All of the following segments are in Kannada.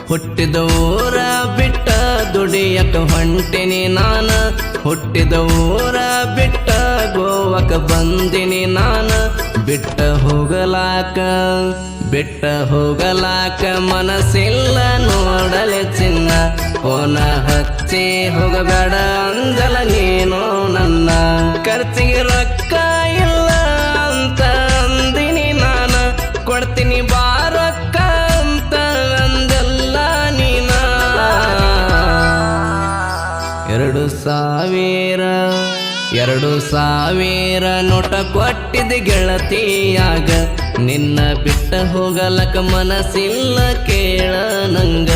ಹುಟ್ಟಿದ ಊರ ಬಿಟ್ಟ ದುಡಿಯಕ ಹೊಂಟಿನಿ ನಾನ ಹುಟ್ಟಿದ ಊರ ಬಿಟ್ಟ ಗೋವಕ ಬಂದಿನಿ ನಾನ ಬಿಟ್ಟ ಹೋಗಲಾಕ ಮನಸ್ಸಿಲ್ಲ ನೋಡಲೆ ಚಿನ್ನ ಕೋನ ಹಚ್ಚಿ ಹೋಗಬೇಡ ಅಂದಲ ನೀನು ನನ್ನ ಖರ್ಚಿಗೆ ರೊಕ್ಕ ಇಲ್ಲ ಅಂತ ಅಂದಿನಿ ನಾನ ಕೊಡ್ತೀನಿ ಬಾರಕ್ಕ ಅಂತ ಅಂದಲ್ಲ ನೀನ 2,000 ನೋಟ ಕೊಟ್ಟಿದ್ದ ಗೆಳತಿಯಾಗ ನಿನ್ನ ಬಿಟ್ಟ ಹೋಗಲಕ ಮನಸ್ಸಿಲ್ಲ ಕೇಳ ನಂಗ.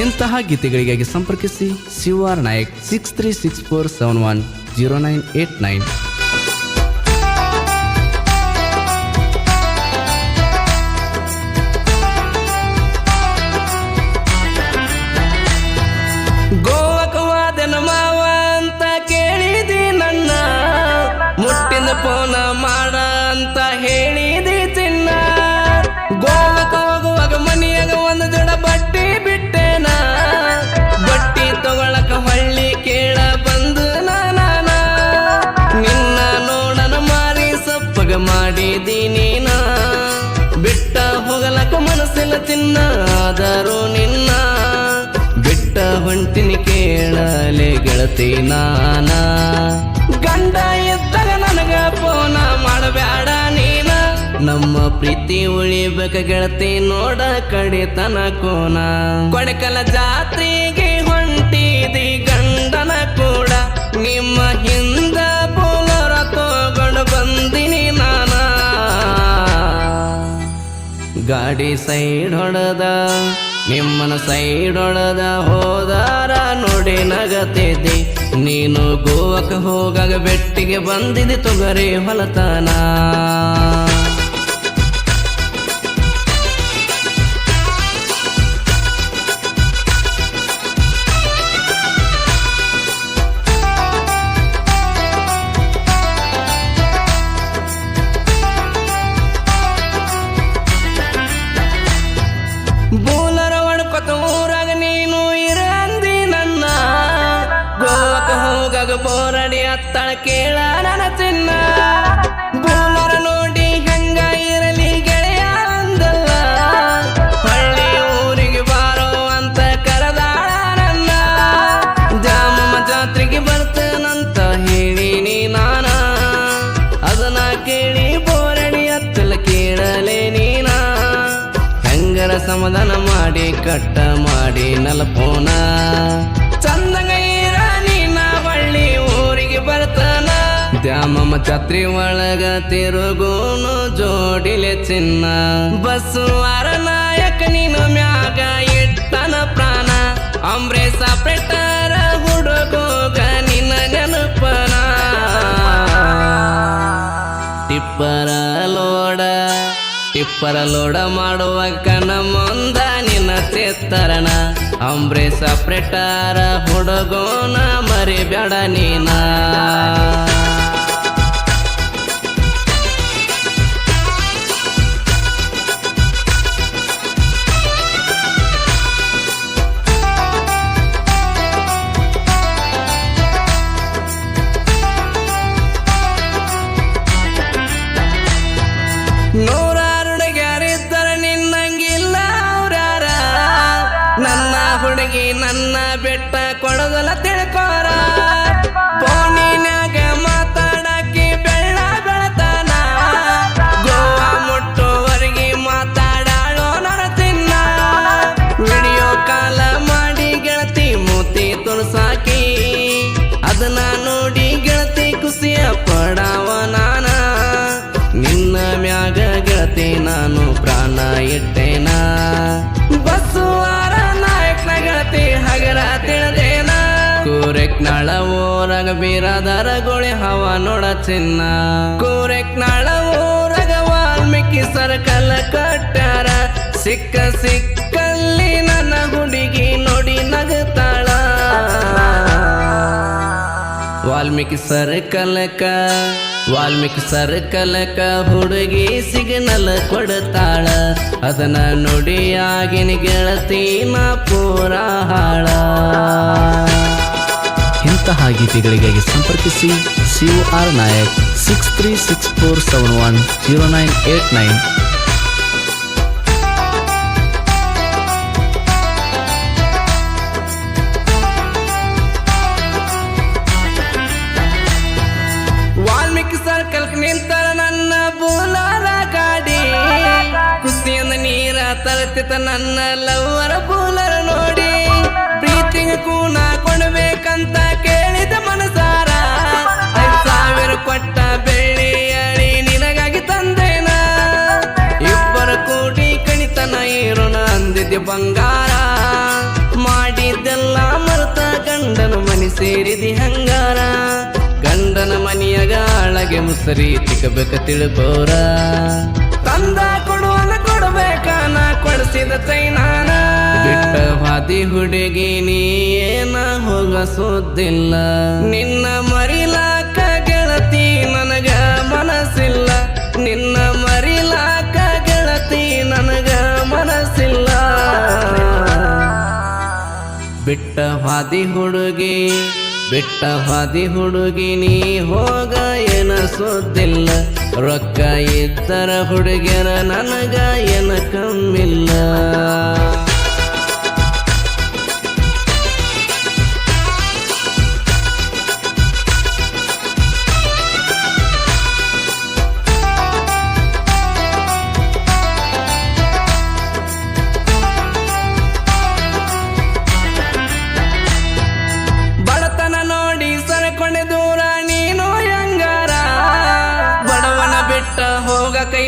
ಇಂತಹ ಗೀತೆಗಳಿಗಾಗಿ ಸಂಪರ್ಕಿಸಿ ಶಿವಾರ್ ನಾಯಕ್ 6364710989. ಗೋವಕವಾದನ ಮಾವ ಅಂತ ಕೇಳಿದಿ ನನ್ನ ಮುಟ್ಟಿನ ಪೋನ ಮಾಡ ಅಂತ ಹೇಳಿದಿ ಚಿನ್ನ ಗೋವಕ ಹೋಗುವಾಗ ಮನಿಯಾಗ ಒಂದು ಜೋಡ ಬಟ್ಟಿ ಬಿಟ್ಟೆನ ಬಟ್ಟಿ ತಗೊಳಕ ಹೊಳ್ಳಿ ಕೇಳ ಬಂದು ನಾನ ನಿನ್ನ ನೋಡನ ಮಾರಿ ಸಪ್ಪಗ ಮಾಡಿದಿ ನೀನ ಬಿಟ್ಟ ಹೋಗಲಕ ಮನಸ್ಸಿಲ್ಲ ಚಿನ್ನ ಆದರೂ ನಿನ್ನ ಬಿಟ್ಟ ಹೊಂಟಿನಿ ಕೇಳಲೆ ಗೆಳತಿ ನಾನ ಗಂಡ ಇದ್ದಾಗ ನನಗ ಫೋನ ಮಾಡಬೇಡ ನೀನ ನಮ್ಮ ಪ್ರೀತಿ ಉಳಿಬೇಕ ಗೆಳತಿ ನೋಡ ಕಡಿತನ ಕೋನ ಕೊಡಕಲ ಜಾತ್ರೆಗೆ ಹೊಂಟಿದಿ ಗಂಡನ ಕೂಡ ನಿಮ್ಮ ಹಿಂದ ಬೋಲರ ತಗೊಂಡು ಬಂದಿನಿ ನಾನ ಗಾಡಿ ಸೈಡ್ ಹೊಡೆದ ನಿಮ್ಮನ ಸೈಡ್ ಹೊಡೆದ ಹೋದಾರ ನೋಡಿ ನಗತಿದ್ದಿ ನೀನು ಗೋವಕ ಹೋಗಾಗ ಬೆಟ್ಟಿಗೆ ಬಂದಿದ್ದಿ ತೊಗರಿ ಹೊಲತನ ಬೋಲರ ಹೊಡ್ಕೊತ ಊರಾಗ ನೀನು ಇರಂದಿ ನನ್ನ ಗೋವಕ ಹೋಗಾಗ ಬೋರಡಿ ಅತ್ತಳ ಕೇಳ ನನ್ನ ಚಿನ್ನ ಬೋಲರ ನೋಡಿ ಹೆಂಗ ಇರಲಿ ಗೆಳೆಯ ಅಂದಲ್ಲ ಹಳ್ಳಿ ಊರಿಗೆ ಬಾರೋ ಅಂತ ಕರೆದಾಳ ನನ್ನ ಜಾಮಮ್ಮ ಜಾತ್ರೆಗೆ ಬರ್ತೇನಂತ ಹೇಳಿನಿ ನಾನ ಅದನ್ನ ಕೇಳಿ ಬೋರಡಿ ಅತ್ತಲ ಕೇಳಲೆ ನೀನ ಹೆಂಗರ ಸಮಾಧಾನ ಮಾಡಿ ಕಟ್ಟ ಮಾಡಿ ನಲಪೋನ ಚಂದಂಗ ಇರ ನೀನ ಹೊಳ್ಳಿ ಊರಿಗೆ ಬರ್ತಾನ ದ್ಯಾಮಮ್ಮ ಛತ್ರಿ ಒಳಗ ತಿರುಗೋನು ಜೋಡಿಲೆ ಚಿನ್ನ ಬಸ್ಸುವಾರ ನಾಯಕ ನೀನು ಮ್ಯಾಗ ಇಟ್ಟನ ಪ್ರಾಣ ಅಂಬ್ರೇಸ ಪೆಟ್ಟರ ಹುಡುಗೋಗ ನಿನ್ನ ನೆನಪನ ಟಿಪ್ಪರ ಲೋಡ ಮಾಡುವ ಕನ ಮುಂದ ನಿನ್ನ ಚಿತ್ತರಣ ಅಂಬ್ರೇಸ ಪ್ರೆಟಾರ ಹುಡುಗೋನ ಮರಿಬೇಡ ನೀನ ಹುಡುಗಿ ನನ್ನ ಬೆಟ್ಟ ಕೊಡದಲ್ಲ ತಿಳ್ಕೋರ ಫೋನಿನ್ಯಾಗ ಮಾತಾಡಕ್ಕೆ ಬೆಳ್ಳ ಬೆಳತಾನ ಗೋವಾ ಮುಟ್ಟುವರೆಗೆ ಮಾತಾಡಾಳೋ ನನ್ನ ತಿನ್ನ ವಿಡಿಯೋ ಕಾಲ ಮಾಡಿ ಗೆಳತಿ ಮೂತಿ ತುಳ್ಸಾಕಿ ಅದನ್ನ ನೋಡಿ ಗೆಳತಿ ಖುಷಿಯ ಪಡಾವ ನಾನ ನಿನ್ನ ಮ್ಯಾಗ ಗೆಳತಿ ನಾನು ಪ್ರಾಣ ಇಟ್ಟೇನ ಬಸ್ಸುವಾರ ನಾಯಕನ ಗೆಳತಿ ಹಗರ ತಿಳಿದೇನ ಕೂರೆಕ್ನಾಳ ಊರಾಗ ಬೀರಾದಾರ ಗೋಳಿ ಹವ ನೋಡ ಚಿನ್ನ ಕೂರೆಕ್ನಾಳ ಊರಾಗ ವಾಲ್ಮೀಕಿ ಸರ್ಕಲ್ ಕಟ್ಟಾರ ಸಿಕ್ಕಲ್ಲಿ ನನ್ನ ಹುಡುಗಿ ನೋಡಿ ನಗತಾಳ ವಾಲ್ಮೀಕಿ ಸರ್ಕಲಕ ಹುಡುಗಿ ಸಿಗ್ನಲ್ ಕೊಡ್ತಾಳ ಅದನ್ನ ನುಡಿಯಾಗಿನ ಗೆಳತಿನ ಪೂರ ಹಾಳ. ಇಂತಹ ಗೀತೆಗಳಿಗಾಗಿ ಸಂಪರ್ಕಿಸಿ COR ನಾಯಕ್ 6364710989. ವಾಲ್ಮೀಕಿ ಸರ್ಕಲ್ ನಿಂತರ ನನ್ನ ಬೂಲಾರ ಗಾಡಿ ಕುಸ್ತಿಯಿಂದ ನೀರ ತರತಿತ ನನ್ನ ಲವ್ವರ ಬೂಲರ್ ನೋಡಿ ಪ್ರೀತಿಗೆ ಕೂನ ಕೊಡ್ಬೇಕಂತ ಕೇಳಿದ ಮನಸಾರ 5,000 ಕೊಟ್ಟ ಬೆಳ್ಳಿ ಅಳಿ ನಿನಗಾಗಿ ತಂದೇನ ಇಬ್ಬರ ಕೂಡಿ ಕಣಿತನ ಇರೋಣ ಅಂದಿದ್ದೆ ಬಂಗಾರ ಮಾಡಿದ್ದೆಲ್ಲ ಮರೆತ ಗಂಡನ ಮನೆ ಸೇರಿದಿ ಹಂಗಾರ ಗಂಡನ ಮನೆಯಾಗ ಆಳಗೆ ಮುಸರಿ ತಿಕ್ಕಬೇಕ ತಿಳ್ಕೋರ ತಂದ ಕೊಡುವನ ಕೊಡಬೇಕನ ಕೊಡಿಸಿದ ಚೈನಾನ ಬಿಟ್ಟ ಹಾದಿ ಹುಡುಗಿ ನೀ ಏನ ಹೋಗ ಸುದ್ದಿಲ್ಲ ನಿನ್ನ ಮರಿಲಾಕ ಗೆಳತಿ ನನಗ ಮನಸ್ಸಿಲ್ಲ ನಿನ್ನ ಮರಿಲಾಕ ಗೆಳತಿ ನನಗ ಮನಸ್ಸಿಲ್ಲ ಬಿಟ್ಟ ಹಾದಿ ಹುಡುಗಿ ನೀ ಹೋಗ ಏನ ಸುದ್ದಿಲ್ಲ ರೊಕ್ಕ ಇದ್ದರ ಹುಡುಗಿಯರ ನನಗ ಏನ ಕಮ್ಮಿಲ್ಲ.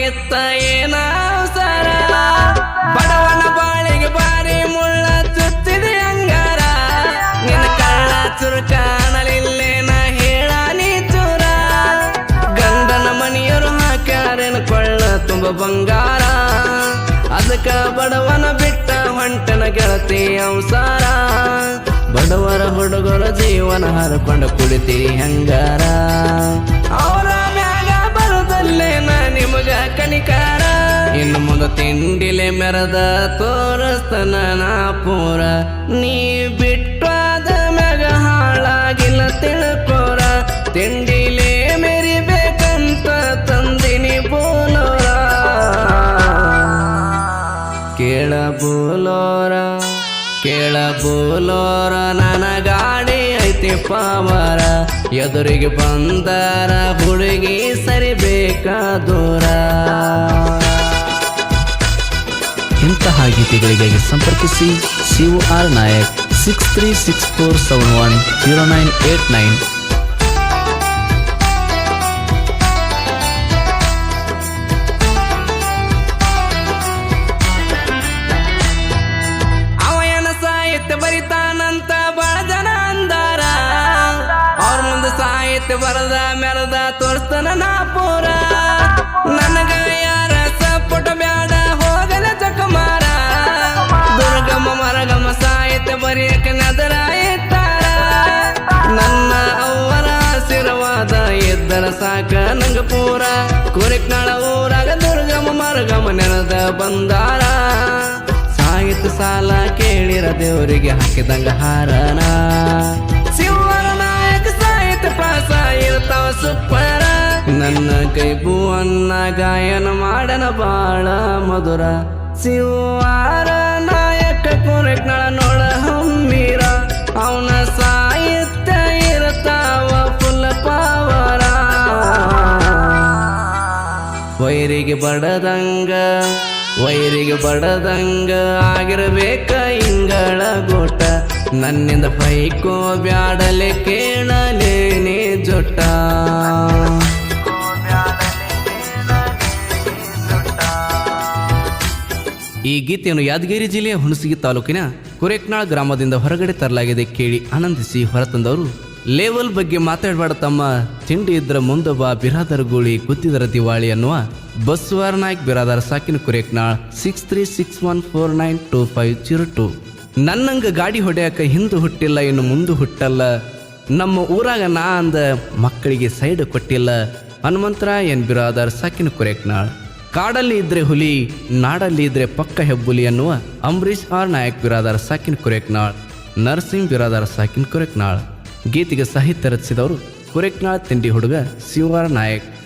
ಎತ್ತ ಏನ ಅವಸರ ಬಡವನ ಬಾಳಿಗೆ ಬಾರಿ ಮುಳ್ಳ ಚುತ್ತಿದೆ ಅಂಗಾರ ನಿನ್ನ ಕಳ್ಳ ಚುರುಕಾಣಲಿಲ್ಲೇನ ಹೇಳ ನೀ ಚೂರ ಗಂಡನ ಮನೆಯರು ಹಾಕ್ಯಾರೇನ ಕೊಳ್ಳ ತುಂಬ ಬಂಗಾರ ಅದಕ್ಕ ಬಡವನ ಬಿಟ್ಟ ಹೊಂಟನ ಗೆಳತಿ ಅವಸಾರ ಬಡವರ ಹುಡುಗರ ಜೀವನ ಹರಕೊಂಡು ಕುಳಿತೀರಿ ಹಂಗಾರ ಅವರ ಬರುದಲ್ಲೇನ ನಿಮಗ ಕನಿಕಾರ ಇನ್ನು ಮುಂದ ತಿಂಡಿಲೆ ಮೆರದ ತೋರಸ್ತನ ನಾ ಪೂರ ನೀ ಬಿಟ್ಟಾದ ಮ್ಯಾಗ ಹಾಳಾಗಿಲ್ಲ ತಿಳ್ಕೋರ ತಿಂಡಿಲೆ ಮೆರಿಬೇಕಂತ ತಂದಿನಿ ಬೋಲೋರ ಕೇಳ ಬೋಲೋರ ನನ್ನ ಗಾಡಿ ಐತಿ ಪಾವರ ಎದುರಿಗೆ ಬಂದಾರ ಹುಡುಗಿ ಸರಿಬೇಕಾದೂರ. ಇಂತಹ ಗೀತೆಗಳಿಗಾಗಿ ಸಂಪರ್ಕಿಸಿ COR ನಾಯಕ್ 6364710989. ಬರಿತಾನಂತ ಬಾಳ ಜನ ಅಂದಾರ ಅವ್ರ ಮುಂದೆ ಸಾಹಿತ್ಯ ಬರದ ಮೆರದ ತೋರಿಸ್ತಾನ ನಾ ಪೂರ ನನಗ ಯಾರ ಸಪೋಟ ಬ್ಯಾಡ ಹೋಗಲ ಚಕಮಾರ ದುರ್ಗಮ್ಮ ಮರಗಮ್ಮ ಸಾಹಿತ್ಯ ಬರೆಯಕ್ಕೆ ನದರ ಇಟ್ಟಾರ ನನ್ನ ಅವರ ಆಶೀರ್ವಾದ ಇದ್ದರ ಸಾಕ ನಂಗ ಪೂರ ಕುರಿಕ್ನಾಳ ಊರಾಗ ದುರ್ಗಮ್ಮ ಮರಗಮ್ಮ ನೆನದ ಬಂದಾರ ಸಾಹಿತ್ಯ ಸಾಲ ಕೇಳಿರ ದೇವರಿಗೆ ಹಾಕಿದಂಗ ಹಾರನ ಶಿವರ ನಾಯಕ ಸಾಹಿತ್ಯ ಪಾಸ ಇರ್ತಾವ ಸುಪ್ಪರ ನನ್ನ ಕೈ ಬೂವನ್ನ ಗಾಯನ ಮಾಡನ ಬಾಳ ಮಧುರ ಶಿವರ ನಾಯಕ ಕುರೆಕ್ನಳ ನೋಡ ಹಮ್ಮೀರ ಅವನ ಸಾಹಿತ್ಯ ಇರ್ತಾವ ಫುಲ್ ಪಾವರ ವೈರಿಗೆ ಬಡದಂಗ ಆಗಿರಬೇಕ ಇಂಗಳ ಗೋಟ ನನ್ನಿಂದ ಪೈಕೋ ಬ್ಯಾಡಲೆ ಕೇಳಲೇನೆ ಜೊಟ್ಟ. ಈ ಗೀತೆಯನ್ನು ಯಾದಗಿರಿ ಜಿಲ್ಲೆಯ ಹುಣಸಗಿ ತಾಲೂಕಿನ ಕುರೆಕ್ನಾಳ್ ಗ್ರಾಮದಿಂದ ಹೊರಗಡೆ ತರಲಾಗಿದೆ. ಕೇಳಿ ಆನಂದಿಸಿ ಹೊರತಂದವರು ಲೇವಲ್ ಬಗ್ಗೆ ಮಾತಾಡಬೇಡ ತಮ್ಮ ತಿಂಡಿ ಇದ್ರ ಮುಂದೆ ಬಾ ಬಿರಾದರ ಗೋಳಿ ಗುದ್ದಿದರ ದಿವಾಳಿ ಅನ್ನುವ ಬಸವರ ನಾಯ್ಕ್ ಬಿರಾದರ ಸಾಕಿನ ಕುರೆಕ್ನಾಳ್ 6361492502. ನನ್ನಂಗ ಗಾಡಿ ಹೊಡೆಯಕ ಹಿಂದು ಹುಟ್ಟಿಲ್ಲ ಇನ್ನು ಮುಂದೆ ಹುಟ್ಟಲ್ಲ ನಮ್ಮ ಊರಾಗ ನಾ ಅಂದ ಮಕ್ಕಳಿಗೆ ಸೈಡ್ ಕೊಟ್ಟಿಲ್ಲ ಹನುಮಂತರ ಎನ್ ಬಿರಾದರ್ ಸಾಕಿನ ಕೊರೆಕ್ನಾಳ್. ಕಾಡಲ್ಲಿ ಇದ್ರೆ ಹುಲಿ ನಾಡಲ್ಲಿ ಇದ್ರೆ ಪಕ್ಕ ಹೆಬ್ಬುಲಿ ಅನ್ನುವ ಅಂಬರೀಶ್ ಆರ್ ನಾಯಕ್ ಬಿರಾದರ್ ಸಾಕಿನ ಕೊರೆಕ್ನಾಳ್, ನರಸಿಂಗ್ ಬಿರಾದರ್ ಸಾಕಿನ ಕೊರೆಕ್ನಾಳ್. ಗೀತೆಗೆ ಸಾಹಿತ್ಯ ರಚಿಸಿದವರು ಕೊರೆಕ್ನಾಳ್ ತಿಂಡಿ ಹುಡುಗ ಶಿವಾರ್ ನಾಯಕ್.